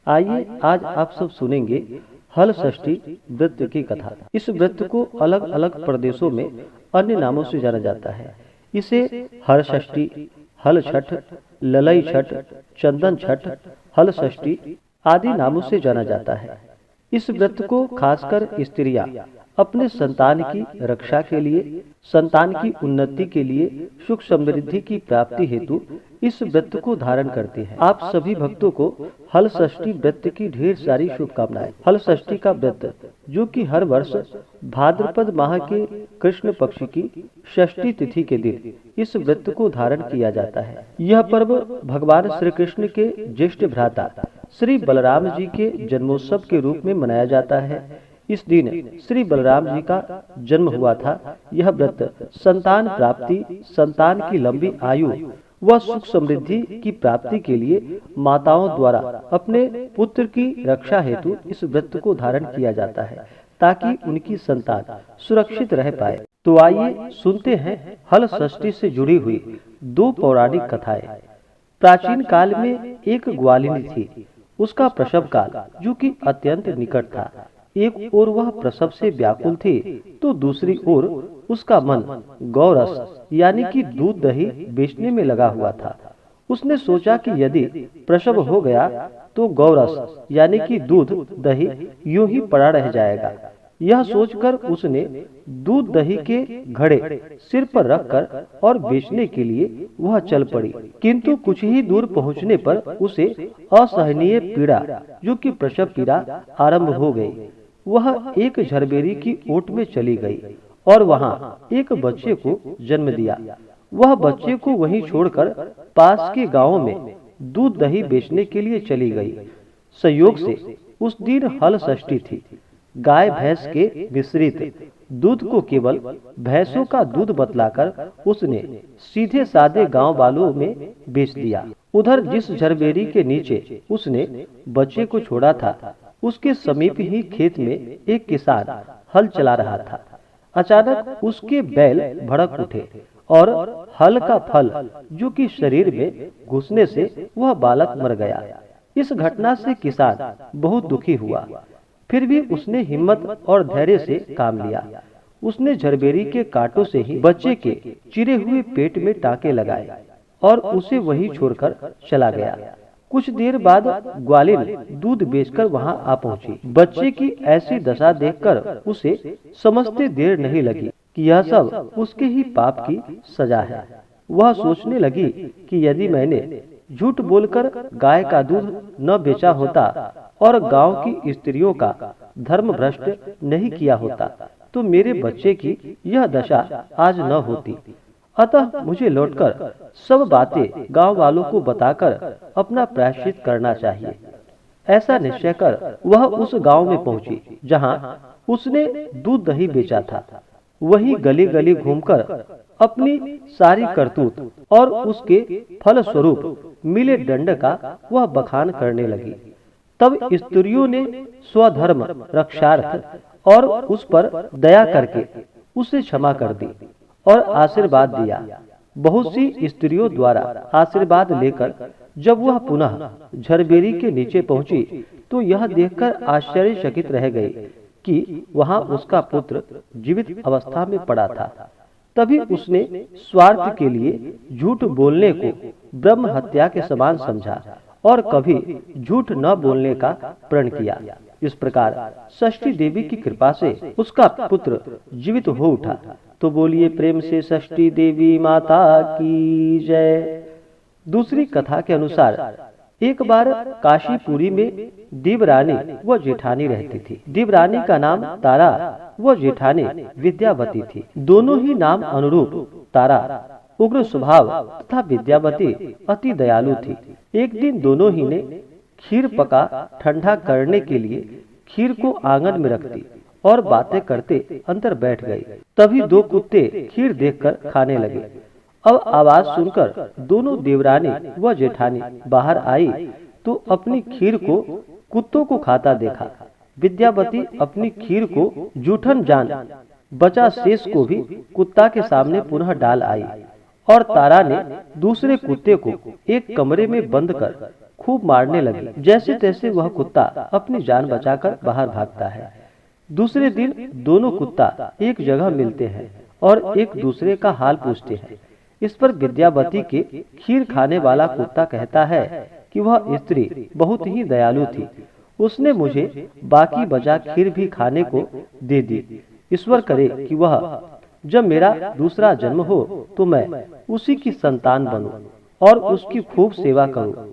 आइए आज आप सब सुनेंगे हल षष्ठी व्रत की कथा। इस व्रत को अलग अलग प्रदेशों में अन्य नामों से जाना जाता है। इसे हर षष्ठी, हल छठ, ललई छठ, चंदन छठ, हल षष्ठी आदि नामों से जाना जाता है। इस व्रत को खासकर स्त्रियां अपने संतान की रक्षा के लिए, संतान की उन्नति के लिए, सुख समृद्धि की प्राप्ति हेतु इस व्रत को धारण करते हैं। आप सभी भक्तों को हल षष्ठी व्रत की ढेर सारी शुभकामनाएं। हल षष्ठी का व्रत, जो कि हर वर्ष भाद्रपद माह के कृष्ण पक्ष की षष्ठी तिथि के दिन इस व्रत को धारण किया जाता है। यह पर्व भगवान श्री कृष्ण के ज्येष्ठ भ्राता श्री बलराम जी के जन्मोत्सव के रूप में मनाया जाता है। इस दिन श्री बलराम जी का जन्म हुआ था। यह व्रत संतान प्राप्ति, संतान की लंबी आयु व सुख समृद्धि की प्राप्ति के लिए माताओं द्वारा अपने पुत्र की रक्षा हेतु इस व्रत को धारण किया जाता है, ताकि उनकी संतान सुरक्षित रह पाए। तो आइए सुनते हैं हल षष्ठी से जुड़ी हुई दो पौराणिक कथाएं। प्राचीन काल में एक ग्वालिनी थी। उसका प्रसव काल, जो कि अत्यंत निकट था, एक ओर वह प्रसव से व्याकुल थी, तो दूसरी ओर उसका मन गौरस यानी कि दूध दही बेचने में लगा हुआ था। उसने सोचा कि यदि प्रसव हो गया तो गौरस यानी कि दूध दही यूं ही पड़ा रह जाएगा। यह सोचकर उसने दूध दही के घड़े सिर पर रखकर और बेचने के लिए वह चल पड़ी। किंतु कुछ ही दूर पहुंचने पर उसे असहनीय पीड़ा, जो कि प्रसव पीड़ा, आरंभ हो गई। वह एक झरबेरी की ओट में चली गई और वहां एक बच्चे को जन्म दिया। वह बच्चे को वहीं छोड़कर पास के गांव में दूध दही बेचने के लिए चली गई। संयोग से उस दिन हल षष्ठी थी। गाय भैंस के मिश्रित दूध को केवल भैंसों का दूध बतलाकर उसने सीधे साधे गांव वालों में बेच दिया। उधर जिस झरबेरी के नीचे उसने बच्चे को छोड़ा था, उसके समीप ही खेत में एक किसान हल चला रहा था। अचानक उसके बैल भड़क उठे और हल का फल, जो कि शरीर में घुसने से वह बालक मर गया। इस घटना से किसान बहुत दुखी हुआ। फिर भी उसने हिम्मत और धैर्य से काम लिया। उसने झरबेरी के कांटों से ही बच्चे के चिरे हुए पेट में टांके लगाए और उसे वहीं छोड़कर चला गया। कुछ देर बाद ग्वालिन दूध बेचकर वहां आ पहुंची। बच्चे की ऐसी दशा देखकर उसे समझते देर नहीं लगी कि यह सब उसके ही पाप की सजा है। वह सोचने लगी कि यदि मैंने झूठ बोलकर गाय का दूध न बेचा होता और गांव की स्त्रियों का धर्म भ्रष्ट नहीं किया होता, तो मेरे बच्चे की यह दशा आज न होती। अतः मुझे लौटकर सब बातें गांव वालों को बताकर अपना प्रायश्चित करना चाहिए। ऐसा निश्चय कर वह उस गांव में पहुंची जहां उसने दूध दही बेचा था। वही गली गली घूमकर अपनी सारी करतूत और उसके फल स्वरूप मिले दंड का वह बखान करने लगी। तब स्त्रियों ने स्वधर्म रक्षार्थ और उस पर दया करके उसे क्षमा कर दी और आशीर्वाद दिया। बहुत सी स्त्रियों द्वारा आशीर्वाद लेकर जब वह पुनः झरबेरी के नीचे पहुंची, तो यह देखकर आश्चर्यचकित रह गई कि वहां उसका पुत्र जीवित अवस्था में पड़ा था। तभी उसने स्वार्थ के लिए झूठ बोलने को ब्रह्म हत्या के समान समझा और कभी झूठ न बोलने का प्रण किया। इस प्रकार षष्ठी देवी की कृपा से उसका पुत्र जीवित हो उठा। तो बोलिए प्रेम से षष्ठी देवी माता की जय। दूसरी कथा के अनुसार एक बार काशीपुरी में देवरानी व जेठानी रहती थी। देवरानी का नाम तारा व जेठानी विद्यावती थी। दोनों ही नाम अनुरूप तारा उग्र स्वभाव तथा विद्यावती अति दयालु थी। एक दिन दोनों ही ने खीर पका ठंडा करने के लिए खीर को आंगन में रख दी और बातें करते अंदर बैठ गई। तभी दो कुत्ते खीर देखकर खाने लगे। अब आवाज सुनकर दोनों देवरानी व जेठानी बाहर आई तो अपनी खीर को कुत्तों को खाता देखा। विद्यावती अपनी खीर को जूठन जान बचा शेष को भी कुत्ता के सामने पुनः डाल आई और तारा ने दूसरे कुत्ते को एक कमरे में बंद कर खूब मारने लगी। जैसे तैसे वह कुत्ता अपनी जान बचाकर बाहर भागता है। दूसरे दिन दोनों कुत्ता एक जगह मिलते हैं और एक दूसरे का हाल पूछते हैं। इस पर विद्यावती के खीर खाने वाला कुत्ता कहता है कि वह स्त्री बहुत ही दयालु थी, उसने मुझे बाकी बचा खीर भी खाने को दे दी। ईश्वर करे कि वह जब मेरा दूसरा जन्म हो तो मैं उसी की संतान बनूं और उसकी खूब सेवा करूं।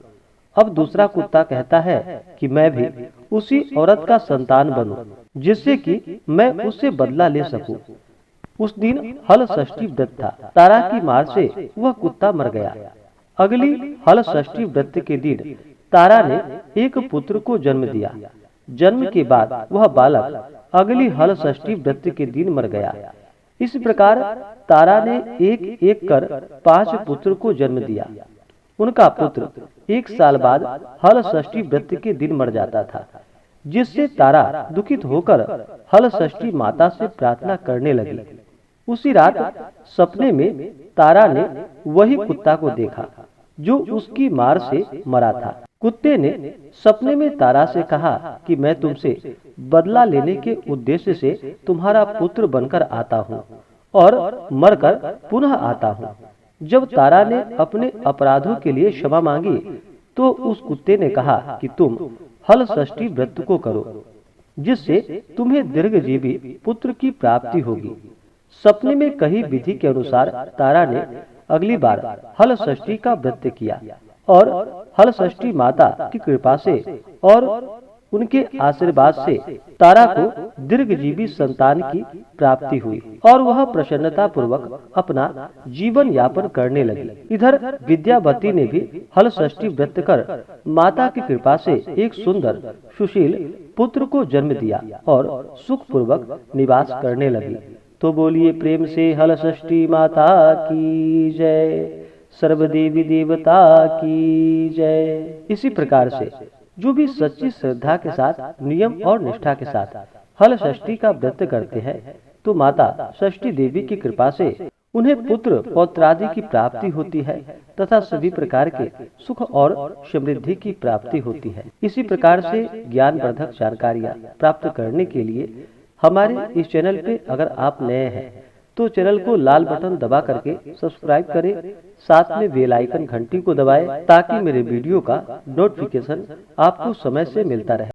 अब दूसरा कुत्ता कहता है कि मैं भी उसी औरत का संतान बनूं, जिससे कि मैं उससे बदला ले सकूं। उस दिन हल षष्ठी व्रत था। तारा की मार से वह कुत्ता मर गया। अगली हल षष्ठी व्रत के दिन तारा ने एक पुत्र को जन्म दिया। जन्म के बाद वह बालक अगली हल षष्ठी व्रत के दिन मर गया। इस प्रकार तारा ने एक एक कर 5 पुत्र को जन्म दिया। उनका पुत्र 1 साल बाद हल षष्ठी व्रत के दिन मर जाता था, जिससे तारा दुखित होकर हल षष्ठी माता से प्रार्थना करने लगी। उसी रात सपने में तारा ने वही कुत्ता को देखा जो उसकी मार से मरा था। कुत्ते ने सपने में तारा से कहा कि मैं तुमसे बदला लेने के उद्देश्य से तुम्हारा पुत्र बनकर आता हूँ और मरकर पुनः आता हूँ। जब तारा ने अपने अपराधों के लिए क्षमा मांगी तो उस कुत्ते ने कहा कि तुम हल षष्ठी व्रत को करो, जिससे तुम्हें दीर्घजीवी पुत्र की प्राप्ति होगी। सपने में कही विधि के अनुसार तारा ने अगली बार हल षष्ठी का व्रत किया और हल षष्ठी माता की कृपा से और उनके आशीर्वाद से तारा को दीर्घजीवी संतान की प्राप्ति हुई और वह प्रसन्नता पूर्वक अपना जीवन यापन करने लगी। इधर विद्यावती ने भी हल षष्ठी व्रत कर माता की कृपा से एक सुंदर सुशील पुत्र को जन्म दिया और सुख पूर्वक निवास करने लगी। तो बोलिए प्रेम से हल षष्ठी माता की जय, सर्वदेवी देवता की जय। इसी प्रकार से जो भी सच्ची श्रद्धा के साथ नियम और निष्ठा के साथ हल षष्ठी का व्रत करते हैं तो माता षष्ठी देवी की कृपा से उन्हें पुत्र पौत्रादि की प्राप्ति होती है तथा सभी प्रकार के सुख और समृद्धि की प्राप्ति होती है। इसी प्रकार से ज्ञानवर्धक जानकारियाँ प्राप्त करने के लिए हमारे इस चैनल पे अगर आप नए हैं तो चैनल को लाल बटन दबा करके सब्सक्राइब करें, साथ में बेल आइकन घंटी को दबाएं ताकि मेरे वीडियो का नोटिफिकेशन आपको समय से मिलता रहे।